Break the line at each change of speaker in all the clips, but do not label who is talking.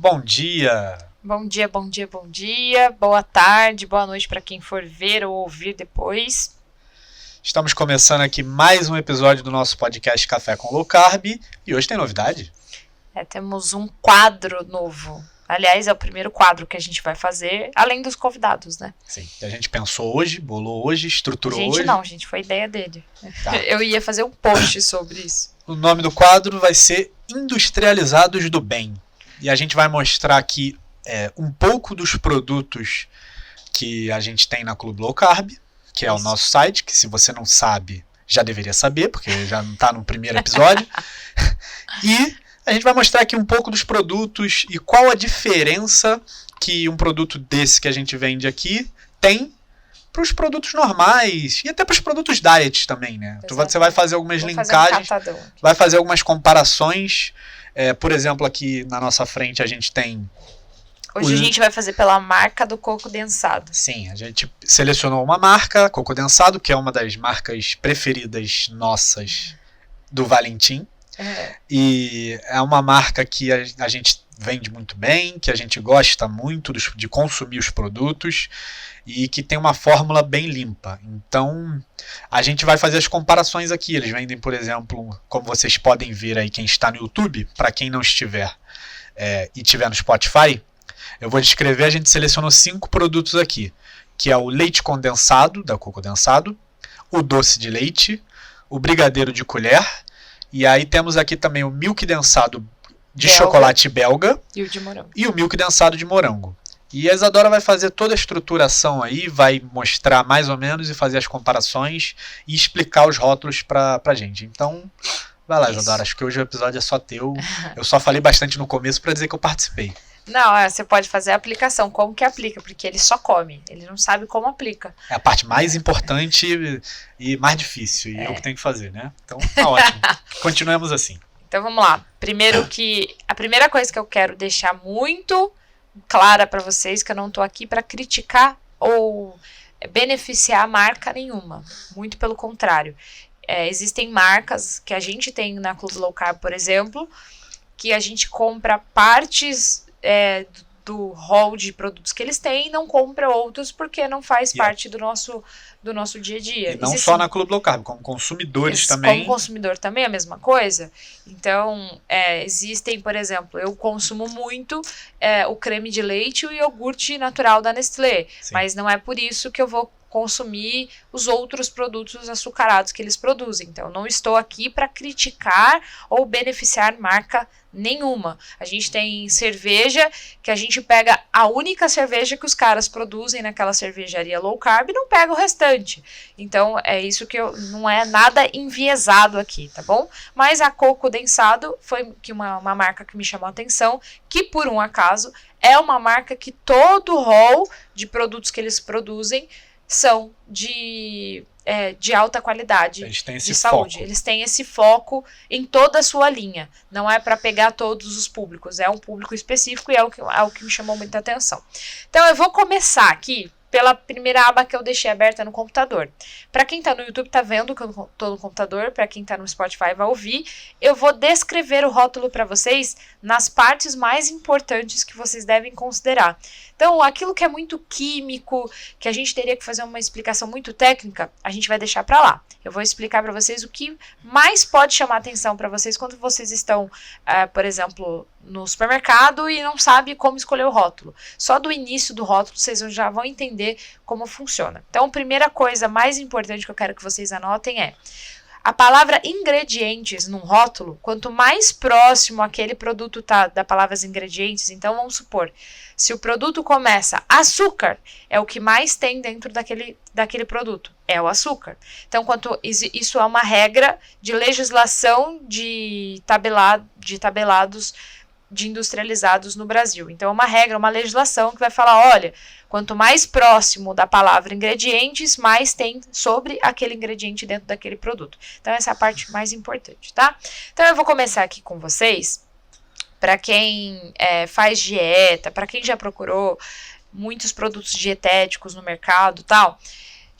Bom dia!
Bom dia, bom dia, bom dia. Boa tarde, boa noite para quem for ver ou ouvir depois.
Estamos começando aqui mais um episódio do nosso podcast Café com Low Carb e hoje tem novidade.
Temos um quadro novo. Aliás, é o primeiro quadro que a gente vai fazer, além dos convidados, né?
Sim, a gente pensou hoje, bolou hoje, estruturou hoje.
Gente, foi ideia dele.
Tá.
Eu ia fazer um post sobre isso.
O nome do quadro vai ser Industrializados do Bem. E a gente vai mostrar aqui um pouco dos produtos que a gente tem na Clube Low Carb, que é o nosso site, que se você não sabe, já deveria saber, porque já não está no primeiro episódio. E a gente vai mostrar aqui um pouco dos produtos e qual a diferença que um produto desse que a gente vende aqui tem para os produtos normais e até para os produtos diet também, né? Você vai fazer algumas linkagens, vai fazer algumas comparações. Por exemplo, aqui na nossa frente a gente tem...
Hoje a gente vai fazer pela marca do coco densado.
Sim, a gente selecionou uma marca, Coco Densado, que é uma das marcas preferidas nossas do Valentim. E é uma marca que a gente vende muito bem, que a gente gosta muito de consumir os produtos e que tem uma fórmula bem limpa. Então, a gente vai fazer as comparações aqui. Eles vendem, por exemplo, como vocês podem ver aí, quem está no YouTube, para quem não estiver e estiver no Spotify, eu vou descrever, a gente selecionou 5 produtos aqui, que é o leite condensado, da Coco Densado, o doce de leite, o brigadeiro de colher, e aí temos aqui também o milk densado de chocolate belga
e o de morango.
E o milk densado de morango. E a Isadora vai fazer toda a estruturação aí, vai mostrar mais ou menos e fazer as comparações e explicar os rótulos pra gente. Então, vai lá, Isadora, acho que hoje o episódio é só teu. Eu só falei bastante no começo pra dizer que eu participei.
Não, você pode fazer a aplicação. Como que aplica? Porque ele só come. Ele não sabe como aplica.
É a parte mais importante e mais difícil. E eu que tenho que fazer, né? Então, tá ótimo. Continuemos assim.
Então, vamos lá. Primeiro a primeira coisa que eu quero deixar muito clara para vocês, que eu não tô aqui para criticar ou beneficiar a marca nenhuma. Muito pelo contrário. Existem marcas que a gente tem na Clube Low Carb, por exemplo, que a gente compra partes do hall de produtos que eles têm e não compra outros porque não faz parte do nosso dia a dia.
E não só na Clube Low Carb, como consumidores também.
Como consumidor também é a mesma coisa. Então, existem, por exemplo, eu consumo muito o creme de leite e o iogurte natural da Nestlé, mas não é por isso que eu vou consumir os outros produtos açucarados que eles produzem. Então, não estou aqui para criticar ou beneficiar marca nenhuma. A gente tem cerveja que a gente pega a única cerveja que os caras produzem naquela cervejaria low carb e não pega o restante. Então, é isso que não é nada enviesado aqui, tá bom? Mas a Coco Densado foi uma marca que me chamou a atenção, que por um acaso é uma marca que todo o hall de produtos que eles produzem são de alta qualidade,
eles têm esse
de saúde.
Foco.
Eles têm esse foco em toda a sua linha. Não é para pegar todos os públicos, é um público específico e é o que me chamou muita atenção. Então eu vou começar aqui pela primeira aba que eu deixei aberta no computador. Para quem está no YouTube está vendo que eu estou no computador, para quem está no Spotify vai ouvir. Eu vou descrever o rótulo para vocês nas partes mais importantes que vocês devem considerar. Então, aquilo que é muito químico, que a gente teria que fazer uma explicação muito técnica, a gente vai deixar para lá. Eu vou explicar para vocês o que mais pode chamar atenção para vocês quando vocês estão, por exemplo, no supermercado e não sabem como escolher o rótulo. Só do início do rótulo vocês já vão entender como funciona. Então, a primeira coisa mais importante que eu quero que vocês anotem é a palavra ingredientes num rótulo. Quanto mais próximo aquele produto tá da palavra ingredientes, então vamos supor, se o produto começa açúcar, é o que mais tem dentro daquele produto, é o açúcar. Então, isso é uma regra de legislação de tabelados de industrializados no Brasil. Então, é uma regra, uma legislação que vai falar, olha, quanto mais próximo da palavra ingredientes, mais tem sobre aquele ingrediente dentro daquele produto. Então, essa é a parte mais importante, tá? Então, eu vou começar aqui com vocês. Para quem faz dieta, para quem já procurou muitos produtos dietéticos no mercado e tal,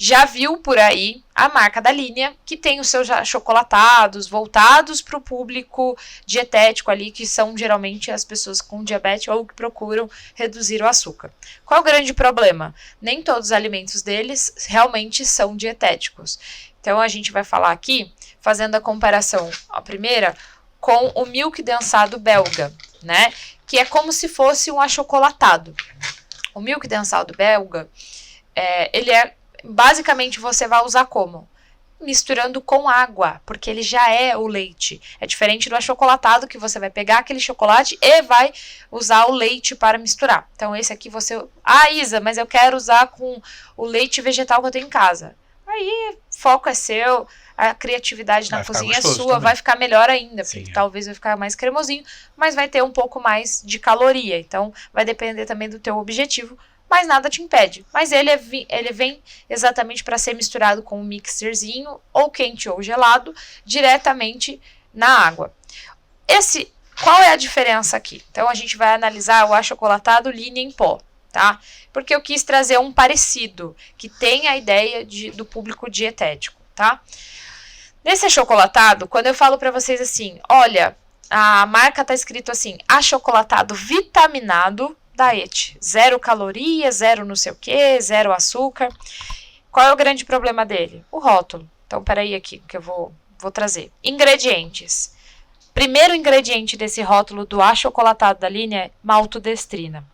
já viu por aí a marca da linha, que tem os seus achocolatados voltados para o público dietético ali, que são geralmente as pessoas com diabetes ou que procuram reduzir o açúcar. Qual é o grande problema? Nem todos os alimentos deles realmente são dietéticos. Então a gente vai falar aqui, fazendo a comparação, a primeira, com o milk densado belga, né? Que é como se fosse um achocolatado. O milk densado belga, ele é basicamente você vai usar como? Misturando com água, porque ele já é o leite. É diferente do achocolatado, que você vai pegar aquele chocolate e vai usar o leite para misturar. Então esse aqui você... Ah, Isa, mas eu quero usar com o leite vegetal que eu tenho em casa. Aí, foco é seu, a criatividade na cozinha é sua, também vai ficar melhor ainda, porque talvez vai ficar mais cremosinho, mas vai ter um pouco mais de caloria. Então vai depender também do teu objetivo, mas nada te impede. Mas ele vem exatamente para ser misturado com um mixerzinho, ou quente ou gelado, diretamente na água. Qual é a diferença aqui? Então a gente vai analisar o achocolatado linha em pó, tá? Porque eu quis trazer um parecido, que tem a ideia do público dietético, tá? Nesse achocolatado, quando eu falo para vocês assim, olha, a marca tá escrito assim, achocolatado vitaminado, diet, 0 calorias, 0 não sei o que, 0 açúcar. Qual é o grande problema dele? O rótulo. Então, peraí aqui, que eu vou trazer. Ingredientes. Primeiro ingrediente desse rótulo do achocolatado da linha é maltodestrina.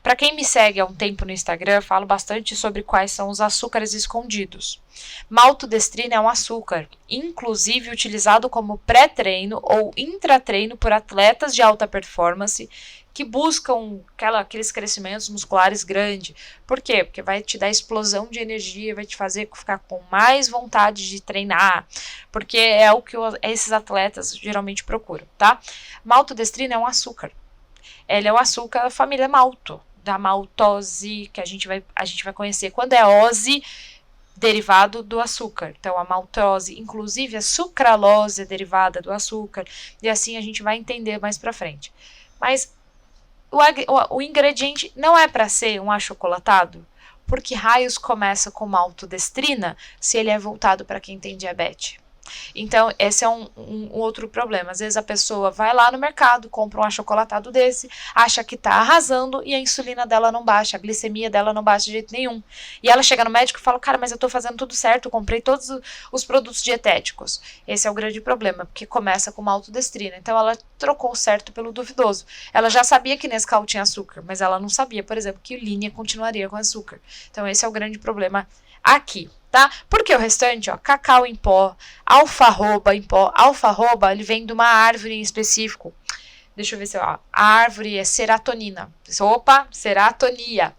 Para quem me segue há um tempo no Instagram, eu falo bastante sobre quais são os açúcares escondidos. Maltodestrina é um açúcar, inclusive utilizado como pré-treino ou intratreino por atletas de alta performance que buscam aqueles crescimentos musculares grandes. Por quê? Porque vai te dar explosão de energia, vai te fazer ficar com mais vontade de treinar, porque é o que esses atletas geralmente procuram, tá? Maltodestrina é um açúcar. Ele é o açúcar da família malto, da maltose, que a gente vai conhecer quando é ose, derivado do açúcar. Então, a maltose, inclusive a sucralose é derivada do açúcar, e assim a gente vai entender mais pra frente. Mas o ingrediente não é para ser um achocolatado, porque raios começa com maltodestrina se ele é voltado para quem tem diabetes. Então, esse é um outro problema. Às vezes a pessoa vai lá no mercado, compra um achocolatado desse, acha que tá arrasando e a insulina dela não baixa, a glicemia dela não baixa de jeito nenhum. E ela chega no médico e fala, cara, mas eu tô fazendo tudo certo, comprei todos os produtos dietéticos. Esse é o grande problema, porque começa com maltodestrina. Então, ela trocou o certo pelo duvidoso. Ela já sabia que Nescau tinha açúcar, mas ela não sabia, por exemplo, que linha continuaria com açúcar. Então, esse é o grande problema aqui, tá? Porque o restante, ó, cacau em pó, alfarroba em pó. Alfarroba, ele vem de uma árvore em específico. Deixa eu ver se a árvore é serotonina. Opa, seratonia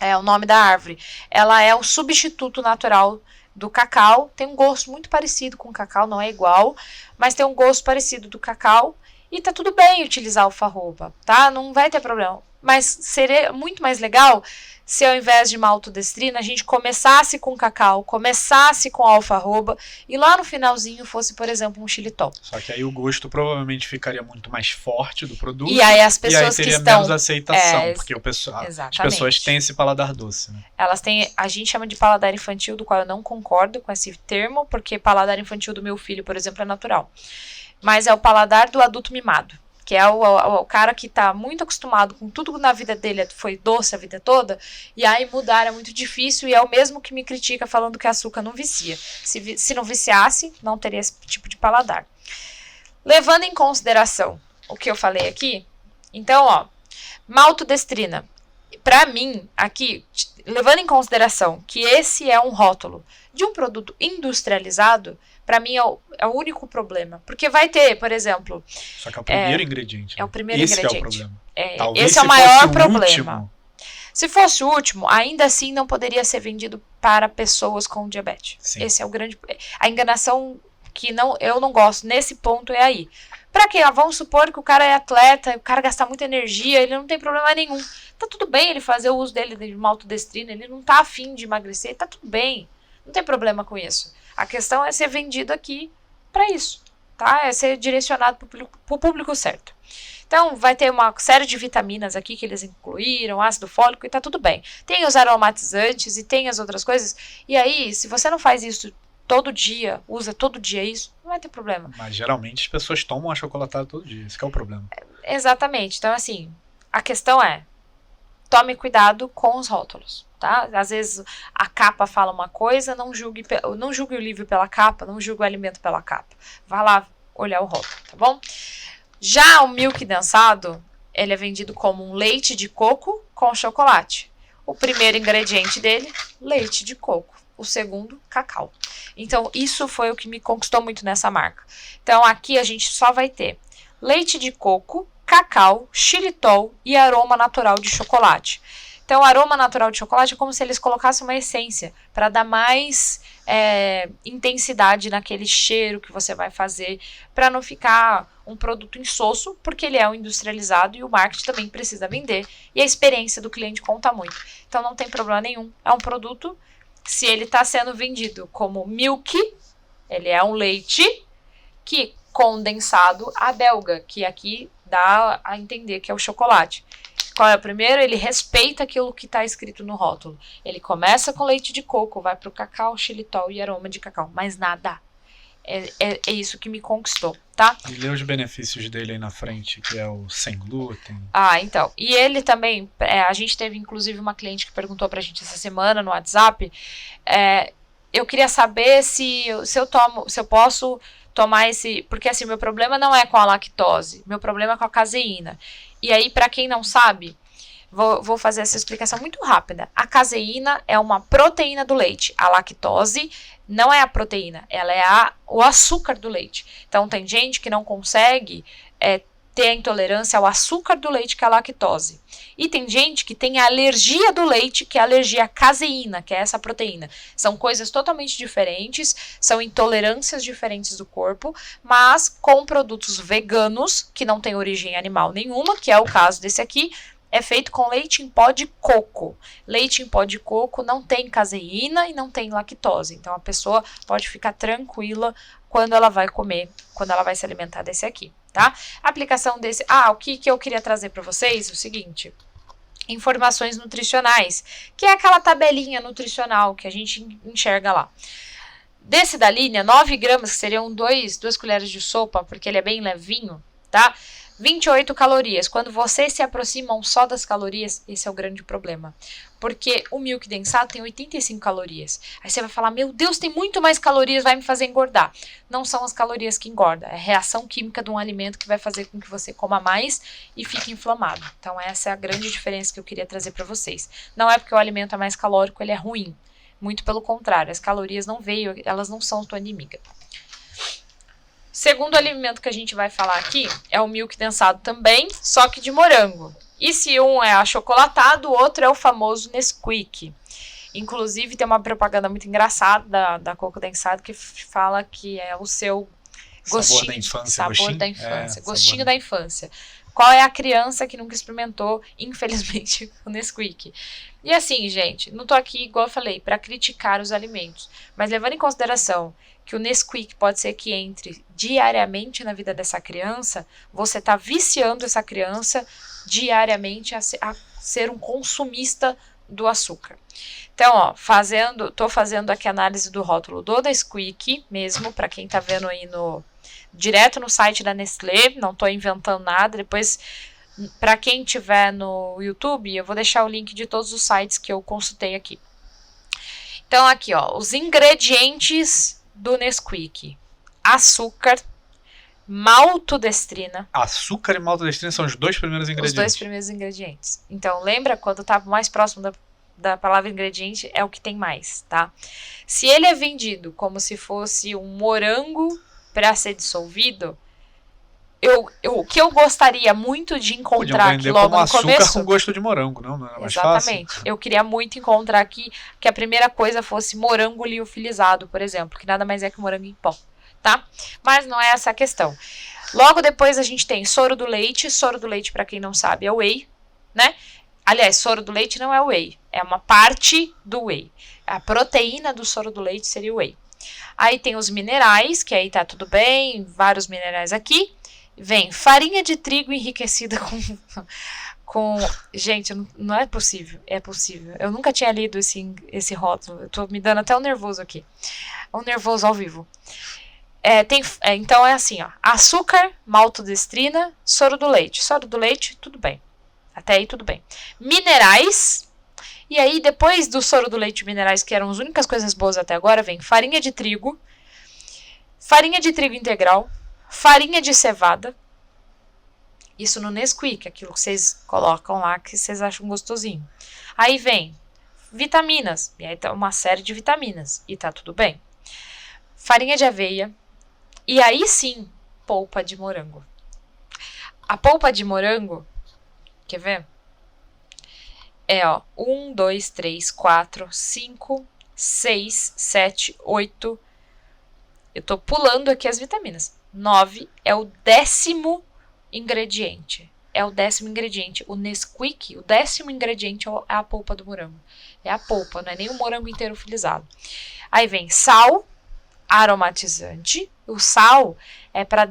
é o nome da árvore. Ela é o substituto natural do cacau. Tem um gosto muito parecido com o cacau, não é igual, mas tem um gosto parecido do cacau. E tá tudo bem utilizar alfarroba, tá? Não vai ter problema. Mas seria muito mais legal se ao invés de maltodestrina a gente começasse com cacau, começasse com alfarroba e lá no finalzinho fosse, por exemplo, um xilitol.
Só que aí o gosto provavelmente ficaria muito mais forte do produto.
E aí as pessoas
teria
que estão
menos aceitação, porque as pessoas têm esse paladar doce, né?
Elas têm, a gente chama de paladar infantil, do qual eu não concordo com esse termo, porque paladar infantil do meu filho, por exemplo, é natural. Mas é o paladar do adulto mimado, que é o cara que tá muito acostumado com tudo na vida dele, foi doce a vida toda, e aí mudar é muito difícil, e é o mesmo que me critica falando que açúcar não vicia. Se não viciasse, não teria esse tipo de paladar. Levando em consideração o que eu falei aqui, então, ó, maltodestrina. Pra mim, aqui, levando em consideração que esse é um rótulo de um produto industrializado, pra mim é o único problema. Porque vai ter, por exemplo...
Só que é o primeiro ingrediente.
É o primeiro ingrediente.
É o problema.
Esse é o maior problema. Se fosse o último, ainda assim não poderia ser vendido para pessoas com diabetes.
Sim.
Esse é o grande... A enganação que eu não gosto nesse ponto é aí. Pra quê? Vamos supor que o cara é atleta, o cara gasta muita energia, ele não tem problema nenhum. Tá tudo bem ele fazer o uso dele de maltodestrina, ele não tá afim de emagrecer, tá tudo bem. Não tem problema com isso. A questão é ser vendido aqui para isso, tá? É ser direcionado para o público certo. Então, vai ter uma série de vitaminas aqui que eles incluíram, ácido fólico e tá tudo bem. Tem os aromatizantes e tem as outras coisas. E aí, se você não faz isso todo dia, usa todo dia isso, não vai ter problema.
Mas geralmente as pessoas tomam achocolatado todo dia, esse que é o problema.
Exatamente. Então, assim, a questão é, tome cuidado com os rótulos, tá? Às vezes a capa fala uma coisa, não julgue o livro pela capa, não julgue o alimento pela capa. Vá lá olhar o rótulo, tá bom? Já o milk densado, ele é vendido como um leite de coco com chocolate. O primeiro ingrediente dele, leite de coco. O segundo, cacau. Então, isso foi o que me conquistou muito nessa marca. Então, aqui a gente só vai ter leite de coco, cacau, xilitol e aroma natural de chocolate. Então, o aroma natural de chocolate é como se eles colocassem uma essência para dar mais intensidade naquele cheiro que você vai fazer, para não ficar um produto insosso, porque ele é um industrializado e o marketing também precisa vender e a experiência do cliente conta muito. Então, não tem problema nenhum. É um produto, se ele está sendo vendido como milk, ele é um leite que condensado a belga, que aqui dá a entender que é o chocolate. Qual é o primeiro? Ele respeita aquilo que está escrito no rótulo. Ele começa com leite de coco, vai para o cacau, xilitol e aroma de cacau. Mais nada. É isso que me conquistou, tá?
E lê os benefícios dele aí na frente, que é o sem glúten.
Ah, então. E ele também, a gente teve inclusive uma cliente que perguntou pra gente essa semana no WhatsApp. Eu queria saber se eu posso tomar esse... Porque assim, meu problema não é com a lactose, meu problema é com a caseína. E aí, para quem não sabe, vou fazer essa explicação muito rápida. A caseína é uma proteína do leite. A lactose não é a proteína, ela é o açúcar do leite. Então, tem gente que não consegue ter a intolerância ao açúcar do leite, que é a lactose. E tem gente que tem a alergia do leite, que é a alergia à caseína, que é essa proteína. São coisas totalmente diferentes, são intolerâncias diferentes do corpo, mas com produtos veganos, que não tem origem animal nenhuma, que é o caso desse aqui, é feito com leite em pó de coco. Leite em pó de coco não tem caseína e não tem lactose. Então, a pessoa pode ficar tranquila quando ela vai comer, quando ela vai se alimentar desse aqui, tá? A aplicação desse... o que eu queria trazer para vocês é o seguinte... Informações nutricionais, que é aquela tabelinha nutricional que a gente enxerga lá. Desse da linha, 9 gramas, que seriam 2 colheres de sopa, porque ele é bem levinho, tá? 28 calorias. Quando vocês se aproximam só das calorias, esse é o grande problema. Porque o milk densado tem 85 calorias. Aí você vai falar, meu Deus, tem muito mais calorias, vai me fazer engordar. Não são as calorias que engordam, é a reação química de um alimento que vai fazer com que você coma mais e fique inflamado. Então essa é a grande diferença que eu queria trazer para vocês. Não é porque o alimento é mais calórico, ele é ruim. Muito pelo contrário, as calorias não veio, elas não são tua inimiga. Segundo alimento que a gente vai falar aqui é o milk densado também, só que de morango. E se um é achocolatado, o outro é o famoso Nesquik. Inclusive tem uma propaganda muito engraçada da Coco Densado que fala que é o seu gostinho,
sabor da infância,
sabor da infância, gostinho da infância. Qual é a criança que nunca experimentou, infelizmente, o Nesquik? E assim, gente, não tô aqui, igual eu falei, para criticar os alimentos, mas levando em consideração que o Nesquik pode ser que entre diariamente na vida dessa criança, você tá viciando essa criança diariamente a ser um consumista do açúcar. Então, ó, tô fazendo aqui a análise do rótulo do Nesquik mesmo, para quem tá vendo aí direto no site da Nestlé, não tô inventando nada. Depois, para quem tiver no YouTube, eu vou deixar o link de todos os sites que eu consultei aqui. Então, aqui, ó, os ingredientes do Nesquik: açúcar, maltodestrina.
Açúcar e maltodestrina são os 2 primeiros ingredientes.
Os 2 primeiros ingredientes. Então, lembra quando tá mais próximo da palavra ingrediente, é o que tem mais, tá? Se ele é vendido como se fosse um morango para ser dissolvido, o que eu gostaria muito de encontrar aqui logo no
açúcar
começo...
com gosto de morango, não é mais
Exatamente.
fácil?
Eu queria muito encontrar aqui que a primeira coisa fosse morango liofilizado, por exemplo, que nada mais é que morango em pó, tá? Mas não é essa a questão. Logo depois a gente tem soro do leite. Soro do leite, para quem não sabe, é whey, né? Aliás, soro do leite não é whey, é uma parte do whey. A proteína do soro do leite seria o whey. Aí tem os minerais, que aí tá tudo bem, vários minerais aqui. Vem farinha de trigo enriquecida com... Gente, não é possível. É possível. Eu nunca tinha lido esse rótulo. Eu tô me dando até um nervoso aqui. Um nervoso ao vivo. Então é assim, ó. Açúcar, maltodestrina, soro do leite. Soro do leite, tudo bem. Até aí tudo bem. Minerais. E aí, depois do soro do leite e minerais, que eram as únicas coisas boas até agora, vem farinha de trigo integral, farinha de cevada. Isso no Nesquik, aquilo que vocês colocam lá, que vocês acham gostosinho. Aí vem vitaminas, e aí tá uma série de vitaminas, e tá tudo bem. Farinha de aveia, e aí sim, polpa de morango. A polpa de morango, quer ver? 1, 2, 3, 4, 5, 6, 7, 8. Eu tô pulando aqui as vitaminas. 9 é o 10º ingrediente. O Nesquik, o 10º ingrediente é a polpa do morango. É a polpa, não é nem o morango inteiro filizado. Aí vem sal, aromatizante. O sal é para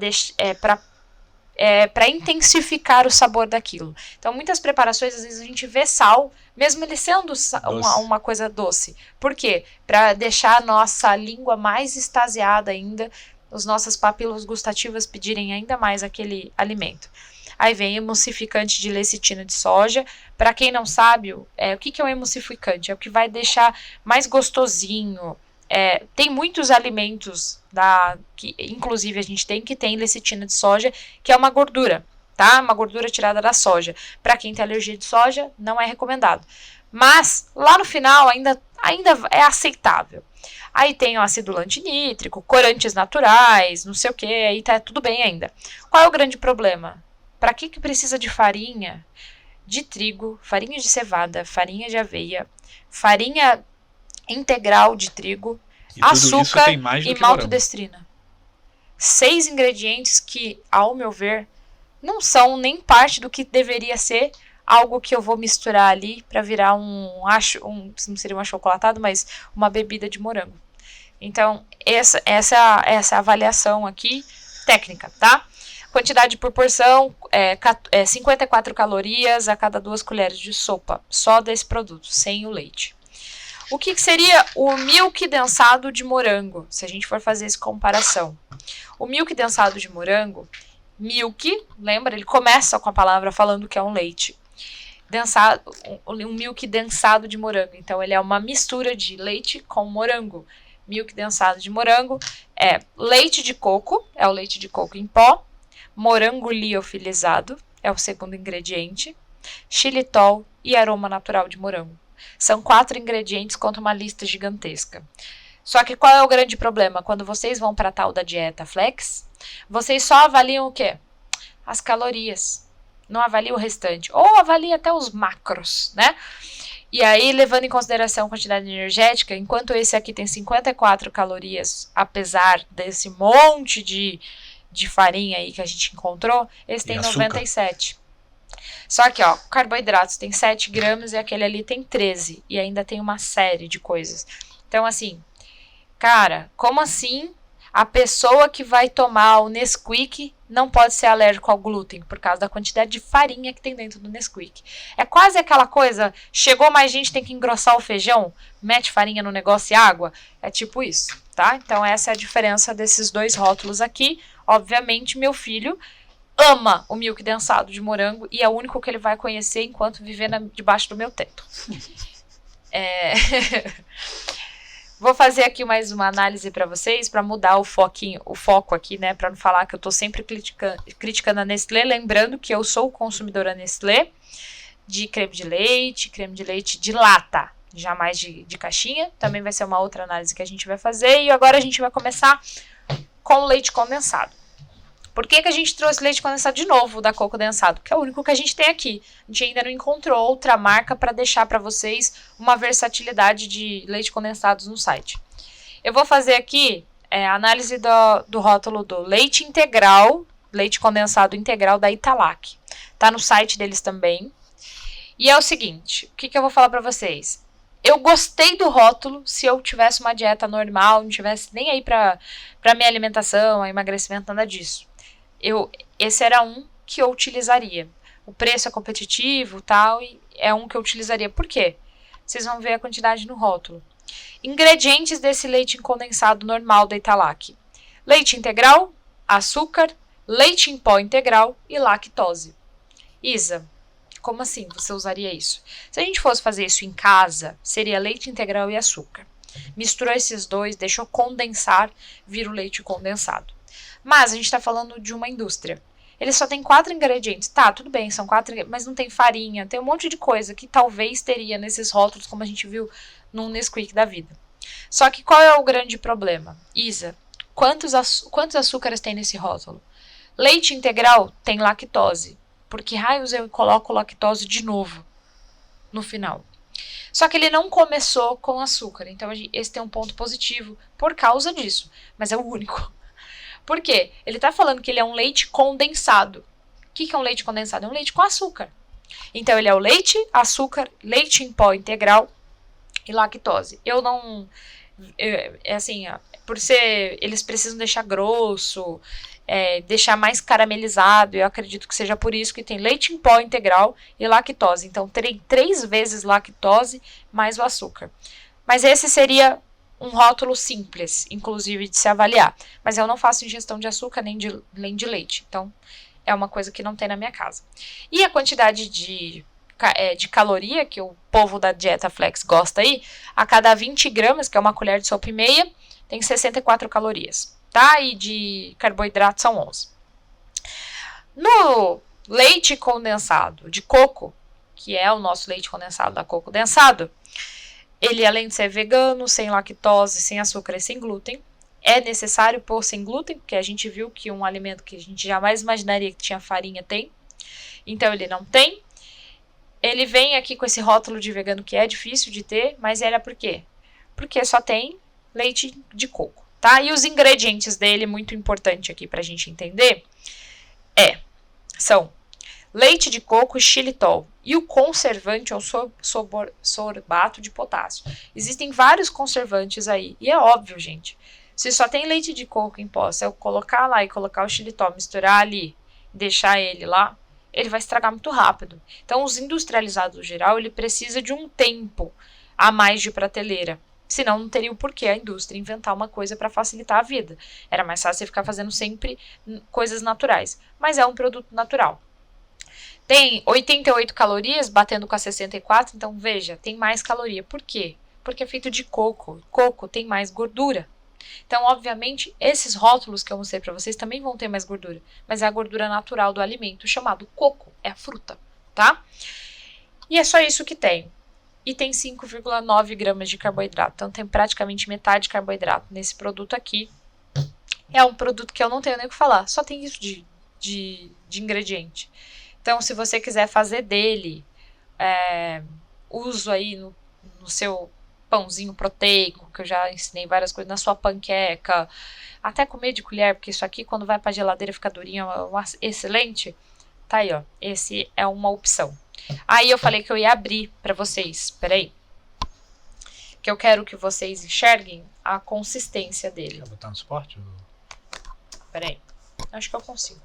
intensificar o sabor daquilo. Então, muitas preparações, às vezes a gente vê sal, mesmo ele sendo uma coisa doce. Por quê? Para deixar a nossa língua mais extasiada ainda, as nossas papilas gustativas pedirem ainda mais aquele alimento. Aí vem emulsificante de lecitina de soja. Para quem não sabe, o que é um emulsificante? É o que vai deixar mais gostosinho. Tem muitos alimentos, que inclusive a gente tem lecitina de soja, que é uma gordura, tá? Uma gordura tirada da soja. Para quem tem alergia de soja, não é recomendado. Mas, lá no final, ainda é aceitável. Aí tem o acidulante nítrico, corantes naturais, não sei o que, aí tá tudo bem ainda. Qual é o grande problema? Para que precisa de farinha de trigo, farinha de cevada, farinha de aveia, farinha integral de trigo, açúcar e maltodestrina? 6 ingredientes que, ao meu ver, não são nem parte do que deveria ser algo que eu vou misturar ali para virar não seria um achocolatado, mas uma bebida de morango. Então, essa é a avaliação aqui técnica, tá? Quantidade por porção, 54 calorias a cada 2 colheres de sopa, só desse produto, sem o leite. O que seria o milk densado de morango, se a gente for fazer essa comparação? O milk densado de morango, lembra, ele começa com a palavra falando que é um leite. Um milk densado de morango, então ele é uma mistura de leite com morango. Milk densado de morango é leite de coco, é o leite de coco em pó, morango liofilizado, é o segundo ingrediente, xilitol e aroma natural de morango. São 4 ingredientes contra uma lista gigantesca. Só que qual é o grande problema? Quando vocês vão para a tal da dieta flex, vocês só avaliam o quê? As calorias. Não avaliam o restante. Ou avaliam até os macros, né? E aí, levando em consideração a quantidade energética, enquanto esse aqui tem 54 calorias, apesar desse monte de farinha aí que a gente encontrou, esse tem 97. Só que, carboidratos tem 7 gramas e aquele ali tem 13. E ainda tem uma série de coisas. Então, assim, cara, como assim a pessoa que vai tomar o Nesquik não pode ser alérgico ao glúten por causa da quantidade de farinha que tem dentro do Nesquik? É quase aquela coisa, chegou mais gente, tem que engrossar o feijão, mete farinha no negócio e água. É tipo isso, tá? Então essa é a diferença desses 2 rótulos aqui. Obviamente, meu filho ama o milk densado de morango e é o único que ele vai conhecer enquanto viver debaixo do meu teto. Vou fazer aqui mais uma análise para vocês, para mudar o foco aqui, né? Para não falar que eu tô sempre criticando a Nestlé. Lembrando que eu sou consumidora Nestlé de creme de leite de lata, jamais de caixinha. Também vai ser uma outra análise que a gente vai fazer. E agora a gente vai começar com leite condensado. Por que a gente trouxe leite condensado de novo, da Coco Densado? Porque é o único que a gente tem aqui. A gente ainda não encontrou outra marca para deixar para vocês uma versatilidade de leite condensados no site. Eu vou fazer aqui a análise do rótulo do leite integral, leite condensado integral da Italac. Tá no site deles também. E é o seguinte, o que eu vou falar para vocês? Eu gostei do rótulo se eu tivesse uma dieta normal, não tivesse nem aí para minha alimentação, emagrecimento, nada disso. Esse era um que eu utilizaria. O preço é competitivo, tal, e é um que eu utilizaria. Por quê? Vocês vão ver a quantidade no rótulo. Ingredientes desse leite condensado normal da Italac: leite integral, açúcar, leite em pó integral e lactose. Isa, como assim você usaria isso? Se a gente fosse fazer isso em casa, seria leite integral e açúcar. Misturou esses dois, deixou condensar, vira o leite condensado. Mas a gente está falando de uma indústria. Ele só tem 4 ingredientes. Tá, tudo bem, são 4, mas não tem farinha, tem um monte de coisa que talvez teria nesses rótulos, como a gente viu num Nesquik da vida. Só que qual é o grande problema? Isa, quantos açúcares tem nesse rótulo? Leite integral tem lactose. Por que raios eu coloco lactose de novo no final? Só que ele não começou com açúcar, então esse tem um ponto positivo por causa disso, mas é o único. Por quê? Ele está falando que ele é um leite condensado. O que é um leite condensado? É um leite com açúcar. Então ele é o leite, açúcar, leite em pó integral e lactose. Eu não... por ser... Eles precisam deixar grosso, deixar mais caramelizado. Eu acredito que seja por isso que tem leite em pó integral e lactose. Então terei 3 vezes lactose mais o açúcar. Mas esse seria um rótulo simples, inclusive, de se avaliar. Mas eu não faço ingestão de açúcar nem de leite. Então, é uma coisa que não tem na minha casa. E a quantidade de caloria que o povo da dieta flex gosta aí, a cada 20 gramas, que é uma colher de sopa e meia, tem 64 calorias, tá? E de carboidrato são 11. No leite condensado de coco, que é o nosso leite condensado da Coco Densado, ele, além de ser vegano, sem lactose, sem açúcar e sem glúten, é necessário pôr sem glúten, porque a gente viu que um alimento que a gente jamais imaginaria que tinha farinha tem. Então, ele não tem. Ele vem aqui com esse rótulo de vegano que é difícil de ter, mas ele é por quê? Porque só tem leite de coco, tá? E os ingredientes dele, muito importante aqui pra gente entender, são leite de coco e xilitol. E o conservante é o sorbato de potássio. Existem vários conservantes aí. E é óbvio, gente. Se só tem leite de coco em pó, se eu colocar lá e colocar o xilitol, misturar ali, deixar ele lá, ele vai estragar muito rápido. Então, os industrializados, no geral, ele precisa de um tempo a mais de prateleira. Senão, não teria o porquê a indústria inventar uma coisa para facilitar a vida. Era mais fácil você ficar fazendo sempre coisas naturais. Mas é um produto natural. Tem 88 calorias, batendo com a 64, então veja, tem mais caloria. Por quê? Porque é feito de coco. Coco tem mais gordura. Então, obviamente, esses rótulos que eu mostrei para vocês também vão ter mais gordura. Mas é a gordura natural do alimento, chamado coco, é a fruta, tá? E é só isso que tem. E tem 5,9 gramas de carboidrato. Então, tem praticamente metade de carboidrato nesse produto aqui. É um produto que eu não tenho nem o que falar. Só tem isso de ingrediente. Então, se você quiser fazer dele uso aí no seu pãozinho proteico, que eu já ensinei várias coisas, na sua panqueca, até comer de colher, porque isso aqui, quando vai pra geladeira, fica durinho, excelente. Tá aí, ó. Esse é uma opção. Aí eu falei que eu ia abrir pra vocês. Peraí. Que eu quero que vocês enxerguem a consistência dele.
Quer botar no suporte?
Peraí. Acho que eu consigo.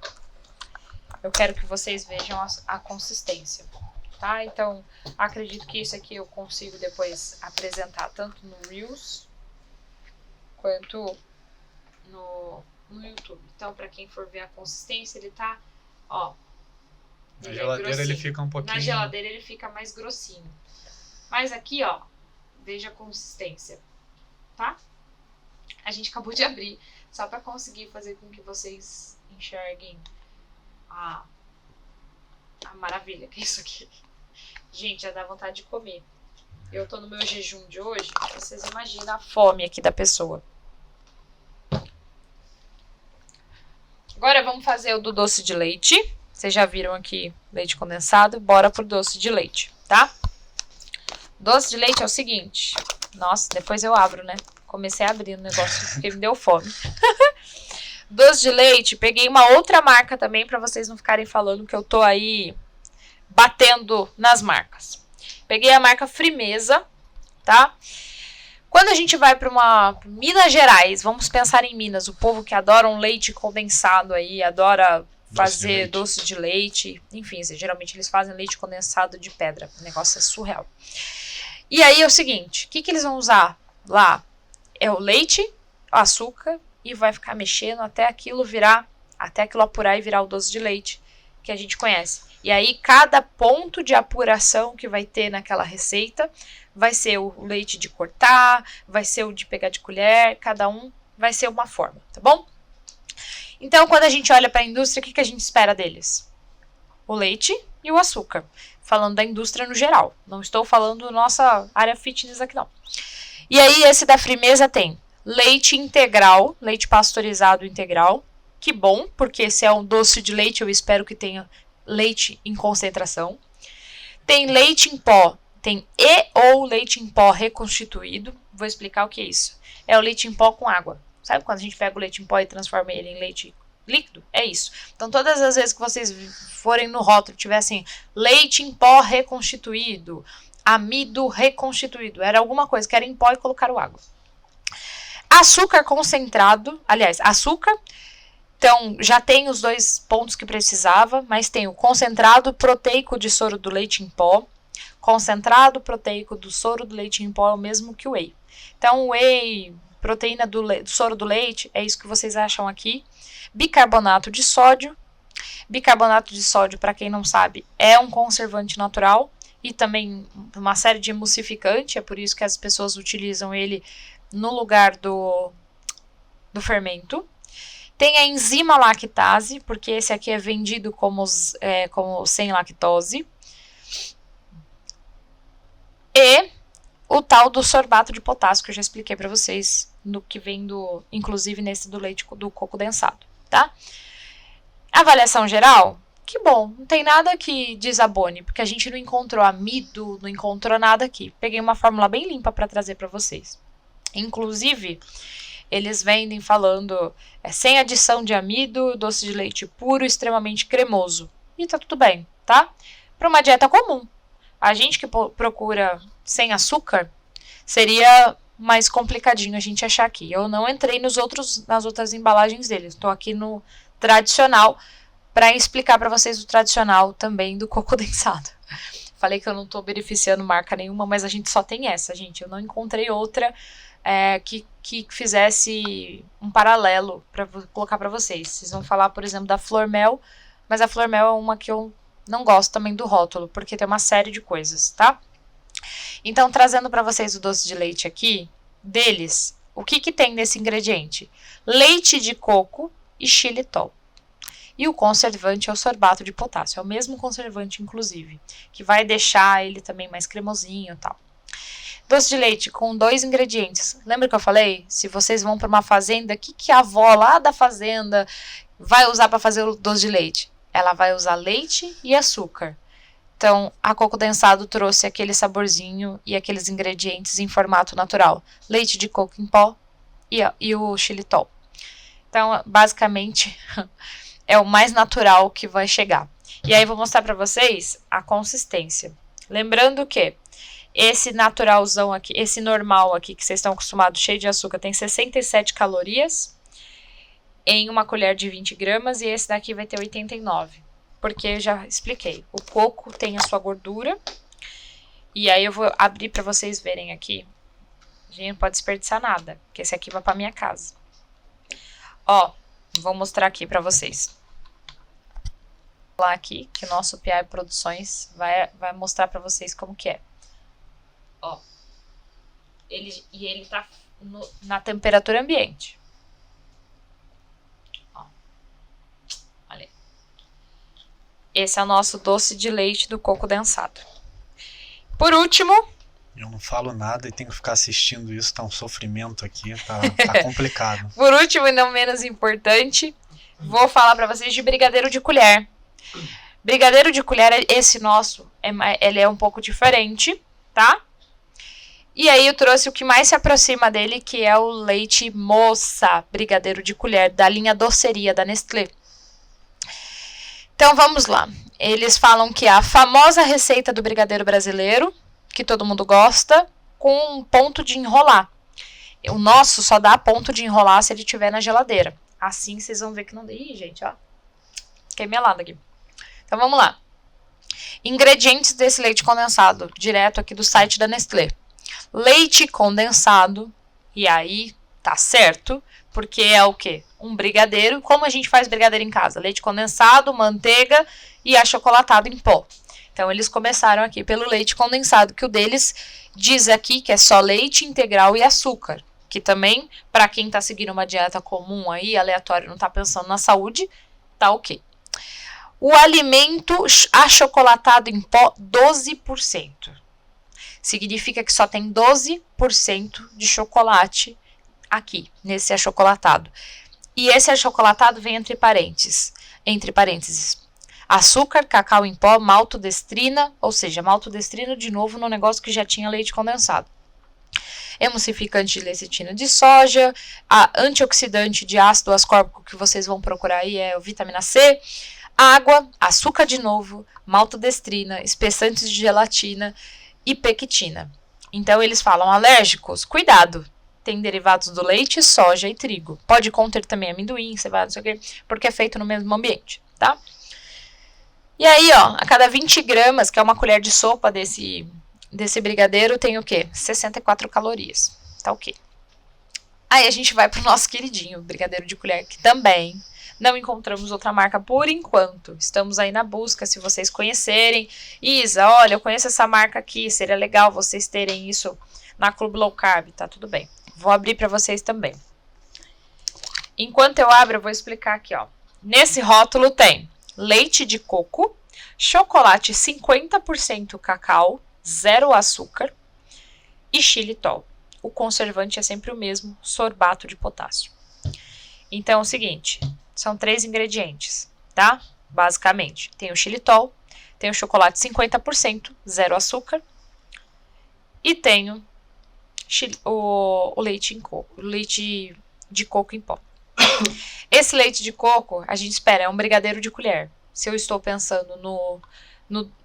Eu quero que vocês vejam a consistência, tá? Então, acredito que isso aqui eu consigo depois apresentar tanto no Reels quanto no YouTube. Então, para quem for ver a consistência, ele tá, ó...
Na geladeira ele fica um pouquinho...
Na geladeira ele fica mais grossinho. Mas aqui, ó, veja a consistência, tá? A gente acabou de abrir, só para conseguir fazer com que vocês enxerguem a maravilha que é isso aqui. Gente, já dá vontade de comer. Eu tô no meu jejum de hoje, vocês imaginam a fome aqui da pessoa. Agora vamos fazer o do doce de leite. Vocês já viram aqui leite condensado, bora pro doce de leite, tá? Doce de leite é o seguinte. Nossa, depois eu abro, né? Comecei a abrir o negócio porque me deu fome. Doce de leite, peguei uma outra marca também para vocês não ficarem falando que eu tô aí batendo nas marcas. Peguei a marca Frimeza, tá? Quando a gente vai para Minas Gerais, vamos pensar em Minas, o povo que adora um leite condensado aí, adora fazer doce de leite, enfim, geralmente eles fazem leite condensado de pedra, o negócio é surreal. E aí é o seguinte, o que eles vão usar lá? É o leite, o açúcar, e vai ficar mexendo até aquilo apurar e virar o doce de leite que a gente conhece. E aí cada ponto de apuração que vai ter naquela receita vai ser o leite de cortar, vai ser o de pegar de colher, cada um vai ser uma forma, tá bom? Então, quando a gente olha para a indústria, o que a gente espera deles? O leite e o açúcar. Falando da indústria no geral. Não estou falando nossa área fitness aqui, não. E aí, esse da Frimeza tem leite integral, leite pasteurizado integral. Que bom, porque se é um doce de leite, eu espero que tenha leite em concentração. Tem leite em pó, tem ou leite em pó reconstituído. Vou explicar o que é isso. É o leite em pó com água. Sabe quando a gente pega o leite em pó e transforma ele em leite líquido? É isso. Então, todas as vezes que vocês forem no rótulo, tivessem leite em pó reconstituído, amido reconstituído, era alguma coisa que era em pó e colocaram água. Açúcar concentrado, aliás, açúcar, então já tem os 2 pontos que precisava, mas tem o concentrado proteico de soro do leite em pó. Concentrado proteico do soro do leite em pó é o mesmo que o whey. Então, o whey, proteína do soro do leite, é isso que vocês acham aqui. Bicarbonato de sódio. Bicarbonato de sódio, para quem não sabe, é um conservante natural e também uma série de emulsificante, é por isso que as pessoas utilizam ele no lugar do fermento. Tem a enzima lactase, porque esse aqui é vendido como sem lactose. E o tal do sorbato de potássio, que eu já expliquei para vocês, no que vem inclusive nesse do leite do coco densado, tá? Avaliação geral, que bom, não tem nada que desabone, porque a gente não encontrou amido, não encontrou nada aqui. Peguei uma fórmula bem limpa para trazer para vocês. Inclusive, eles vendem falando sem adição de amido, doce de leite puro, extremamente cremoso. E tá tudo bem, tá? Para uma dieta comum. A gente que procura sem açúcar, seria mais complicadinho a gente achar aqui. Eu não entrei nas outras embalagens deles. Estou aqui no tradicional para explicar para vocês o tradicional também do coco densado. Falei que eu não estou beneficiando marca nenhuma, mas a gente só tem essa, gente. Eu não encontrei outra que fizesse um paralelo para colocar para vocês. Vocês vão falar, por exemplo, da Flor Mel, mas a Flor Mel é uma que eu não gosto também do rótulo, porque tem uma série de coisas, tá? Então, trazendo para vocês o doce de leite aqui, deles, o que tem nesse ingrediente? Leite de coco e xilitol. E o conservante é o sorbato de potássio, é o mesmo conservante, inclusive, que vai deixar ele também mais cremosinho e tal. Doce de leite com 2 ingredientes. Lembra que eu falei? Se vocês vão para uma fazenda, o que a avó lá da fazenda vai usar para fazer o doce de leite? Ela vai usar leite e açúcar. Então, a coco densado trouxe aquele saborzinho e aqueles ingredientes em formato natural. Leite de coco em pó e o xilitol. Então, basicamente, é o mais natural que vai chegar. E aí, vou mostrar para vocês a consistência. Lembrando que esse naturalzão aqui, esse normal aqui, que vocês estão acostumados, cheio de açúcar, tem 67 calorias em uma colher de 20 gramas, e esse daqui vai ter 89. Porque eu já expliquei, o coco tem a sua gordura, e aí eu vou abrir para vocês verem aqui. A gente não pode desperdiçar nada, porque esse aqui vai para minha casa. Ó, vou mostrar aqui para vocês. Vou lá aqui, que o nosso PI Produções vai mostrar para vocês como que é. Ó, ele tá na temperatura ambiente. Ó, olha aí. Esse é o nosso doce de leite do coco densado. Por último...
Eu não falo nada e tenho que ficar assistindo isso, tá um sofrimento aqui, tá complicado.
Por último e não menos importante, vou falar para vocês de brigadeiro de colher. Brigadeiro de colher, esse nosso, ele é um pouco diferente, tá? E aí eu trouxe o que mais se aproxima dele, que é o leite moça, brigadeiro de colher, da linha doceria da Nestlé. Então vamos lá. Eles falam que é a famosa receita do brigadeiro brasileiro, que todo mundo gosta, com um ponto de enrolar. O nosso só dá ponto de enrolar se ele estiver na geladeira. Assim vocês vão ver que não... Ih, gente, ó. Fiquei melada aqui. Então vamos lá. Ingredientes desse leite condensado, direto aqui do site da Nestlé. Leite condensado, e aí tá certo, porque é o quê? Um brigadeiro. Como a gente faz brigadeiro em casa? Leite condensado, manteiga e achocolatado em pó. Então eles começaram aqui pelo leite condensado, que o deles diz aqui que é só leite integral e açúcar. Que também, para quem tá seguindo uma dieta comum aí, aleatória, não tá pensando na saúde, tá ok. O alimento achocolatado em pó, 12%. Significa que só tem 12% de chocolate aqui, nesse achocolatado. E esse achocolatado vem entre parênteses. Açúcar, cacau em pó, maltodestrina, ou seja, maltodestrina de novo no negócio que já tinha leite condensado. Emulsificante de lecitina de soja, a antioxidante de ácido ascórbico que vocês vão procurar aí é o vitamina C, água, açúcar de novo, maltodestrina, espessantes de gelatina e pectina. Então eles falam alérgicos, cuidado, tem derivados do leite, soja e trigo. Pode conter também amendoim, cevada, não sei o quê, porque é feito no mesmo ambiente, tá? E aí, ó, a cada 20 gramas, que é uma colher de sopa desse brigadeiro, tem o quê? 64 calorias, tá ok. Aí a gente vai pro nosso queridinho brigadeiro de colher, que também não encontramos outra marca por enquanto. Estamos aí na busca, se vocês conhecerem. Isa, olha, eu conheço essa marca aqui, seria legal vocês terem isso na Clube Low Carb, tá tudo bem. Vou abrir para vocês também. Enquanto eu abro, eu vou explicar aqui, ó. Nesse rótulo tem leite de coco, chocolate 50% cacau, 0 açúcar e xilitol. O conservante é sempre o mesmo, sorbato de potássio. Então é o seguinte, são 3 ingredientes, tá? Basicamente, tem o xilitol, tem o chocolate 50%, 0 açúcar e tenho o leite de coco em pó. Esse leite de coco, a gente espera, é um brigadeiro de colher. Se eu estou pensando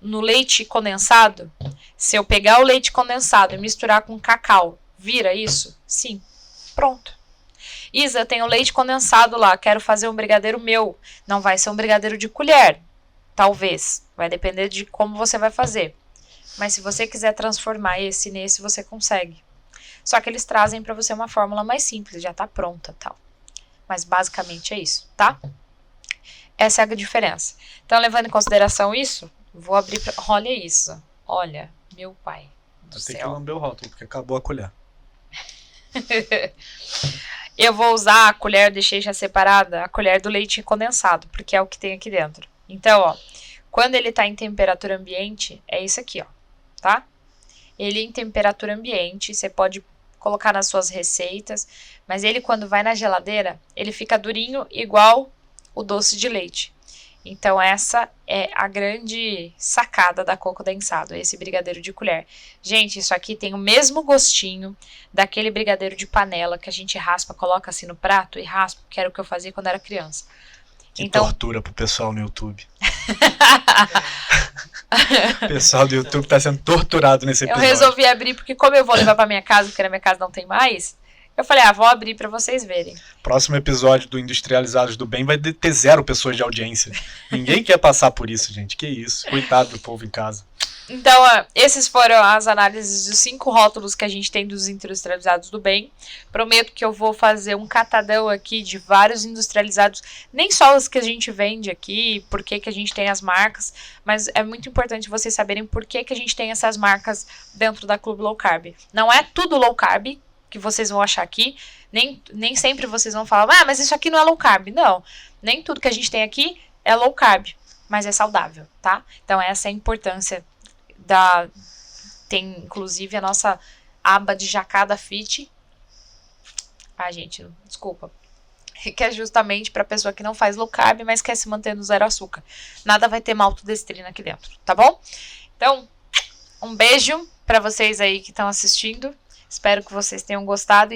no leite condensado, se eu pegar o leite condensado e misturar com cacau, vira isso? Sim. Pronto. Isa, tem o leite condensado lá, quero fazer um brigadeiro meu. Não vai ser um brigadeiro de colher. Talvez. Vai depender de como você vai fazer. Mas se você quiser transformar esse nesse, você consegue. Só que eles trazem para você uma fórmula mais simples, já tá pronta, tal. Mas basicamente é isso, tá? Essa é a diferença. Então, levando em consideração isso, vou abrir pra... Olha isso. Olha, meu pai do céu.
Tem que lamber o rótulo, porque acabou a colher.
Eu vou usar a colher, deixei já separada, a colher do leite condensado, porque é o que tem aqui dentro. Então, ó, quando ele tá em temperatura ambiente, é isso aqui, ó, tá? Ele em temperatura ambiente, você pode colocar nas suas receitas, mas ele quando vai na geladeira, ele fica durinho igual o doce de leite. Então essa é a grande sacada da coco condensado, esse brigadeiro de colher. Gente, isso aqui tem o mesmo gostinho daquele brigadeiro de panela que a gente raspa, coloca assim no prato e raspa, que era o que eu fazia quando era criança.
Que então... tortura pro pessoal no YouTube. O pessoal do YouTube tá sendo torturado nesse episódio.
Eu resolvi abrir porque como eu vou levar pra minha casa, porque na minha casa não tem mais, eu falei, vou abrir pra vocês verem.
Próximo episódio do Industrializados do Bem vai ter 0 pessoas de audiência. Ninguém quer passar por isso, gente. Que isso. Coitado do povo em casa.
Então, esses foram as análises dos 5 rótulos que a gente tem dos industrializados do bem. Prometo que eu vou fazer um catadão aqui de vários industrializados, nem só os que a gente vende aqui, por que a gente tem as marcas, mas é muito importante vocês saberem por que a gente tem essas marcas dentro da Clube Low Carb. Não é tudo low carb que vocês vão achar aqui, nem sempre vocês vão falar, mas isso aqui não é low carb. Não, nem tudo que a gente tem aqui é low carb, mas é saudável, tá? Então essa é a importância tem inclusive a nossa aba de Jacada Fit. Gente, desculpa. Que é justamente para pessoa que não faz low carb, mas quer se manter no 0 açúcar. Nada vai ter maltodestrina aqui dentro, tá bom? Então, um beijo para vocês aí que estão assistindo. Espero que vocês tenham gostado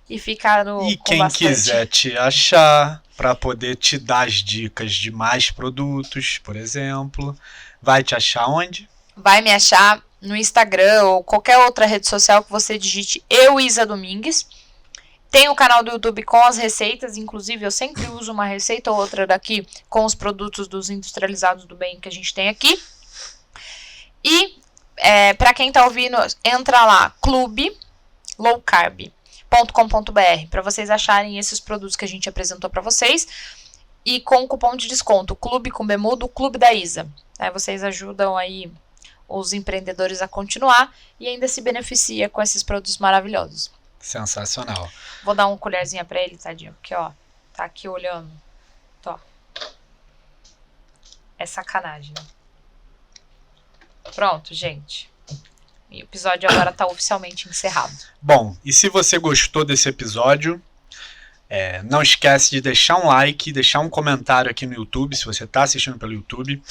e ficaram
E quem quiser te achar para poder te dar as dicas de mais produtos, por exemplo, vai te achar onde?
Vai me achar no Instagram ou qualquer outra rede social que você digite Eu, Isa Domingues. Tem o canal do YouTube com as receitas, inclusive eu sempre uso uma receita ou outra daqui com os produtos dos industrializados do bem que a gente tem aqui. E para quem tá ouvindo, entra lá, clublowcarb.com.br, para vocês acharem esses produtos que a gente apresentou para vocês. E com o cupom de desconto, Clube com Bemudo, Clube da Isa. Vocês ajudam aí os empreendedores a continuar e ainda se beneficia com esses produtos maravilhosos.
Sensacional.
Vou dar uma colherzinha pra ele, tadinho, porque ó, tá aqui olhando. Tó. É sacanagem, né? Pronto, gente. E o episódio agora tá oficialmente encerrado.
Bom, e se você gostou desse episódio, não esquece de deixar um like, deixar um comentário aqui no YouTube, se você tá assistindo pelo YouTube.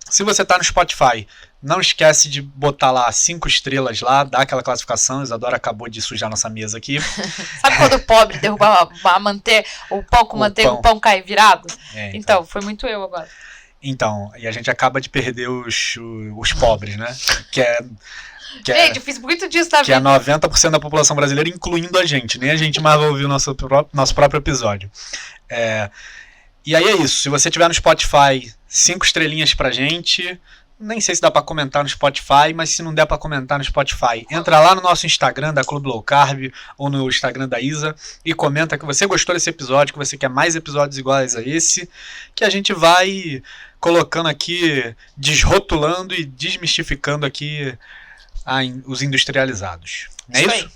Se você tá no Spotify, não esquece de botar lá 5 estrelas lá, dar aquela classificação. Isadora acabou de sujar nossa mesa aqui.
Sabe quando o pobre derruba o pão com manteiga, o pão cai virado? Então, foi muito eu agora.
Então, e a gente acaba de perder os pobres, né?
Gente, eu fiz muito disso, tá vendo?
Que é 90% da população brasileira, incluindo a gente. Nem a gente mais vai ouvir o nosso próprio episódio. E aí é isso. Se você tiver no Spotify, 5 estrelinhas pra gente. Nem sei se dá pra comentar no Spotify, mas se não der pra comentar no Spotify, entra lá no nosso Instagram da Clube Low Carb ou no Instagram da Isa e comenta que você gostou desse episódio, que você quer mais episódios iguais a esse, que a gente vai colocando aqui, desrotulando e desmistificando aqui os industrializados. Não é isso? Aí.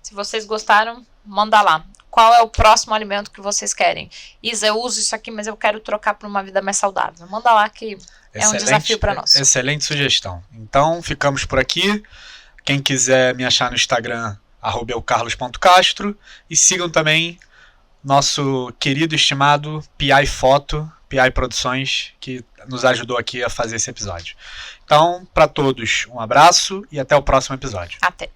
Se vocês gostaram, manda lá. Qual é o próximo alimento que vocês querem? Isa, eu uso isso aqui, mas eu quero trocar para uma vida mais saudável. Manda lá que é um desafio para nós.
Excelente sugestão. Então, ficamos por aqui. Quem quiser me achar no Instagram, @eucarlos.castro. E sigam também nosso querido e estimado PI Foto, PI Produções, que nos ajudou aqui a fazer esse episódio. Então, para todos, um abraço e até o próximo episódio.
Até.